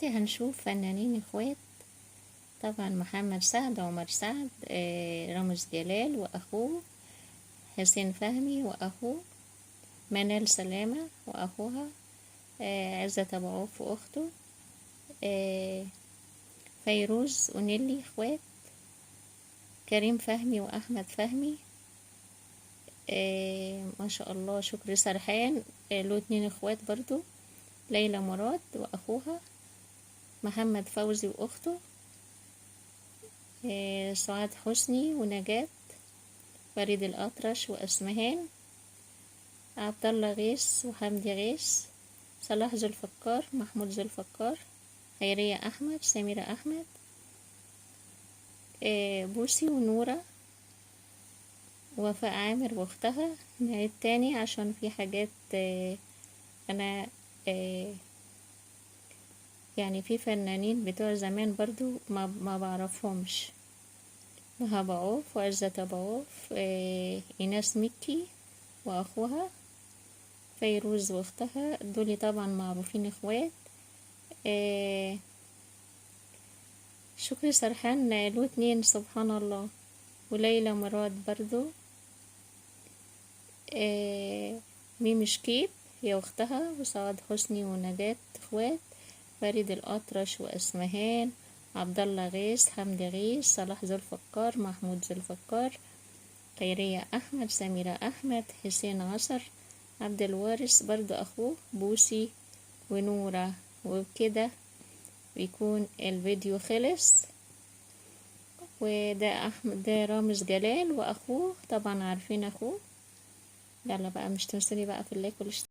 دلوقتي هنشوف فنانين اخوات. طبعا محمد سعد، عمر سعد، رامز جلال واخوه، حسين فهمي واخوه، منال سلامة واخوها، عزت ابو عوف واخته، فيروز ونيلي اخوات، كريم فهمي واحمد فهمي، ما شاء الله. شكري سرحان له 2 اخوات برضو، ليلى مراد واخوها، محمد فوزي واخته، سعاد حسني ونجاة، فريد الأطرش وأسمهان، عبد الله غيث وحمدي غيث، صلاح ذو الفقار، محمود ذو الفقار، خيرية أحمد، سميرة أحمد، بوسي ونورة، وفاء عامر واختها. نعيد تاني عشان في حاجات أنا يعني في فنانين بتوع زمان برضو ما بعرفهمش. مهاب عوف وعزت أبو عوف، إيناس مكي وأخوها، فيروز واختها، دول طبعا معروفين اخوات. شكري سرحان له 2 سبحان الله، وليلى مراد برضو، ميمي شكيب هي واختها، وسعاد حسني ونجاة اخوات، فريد الأطرش وأسمهان، عبد الله غيث، حمدي غيث، صلاح ذو الفقار، محمود ذو الفقار، خيرية أحمد، سميرة أحمد، حسين عصر، عبد الوارث برضو أخوه، بوسي ونورة. وبكده بيكون الفيديو خلص. وده أحمد، ده رامز جلال وأخوه، طبعا عارفين أخوه. يلا بقى مش تنسوني بقى في اللايك والاشتراك.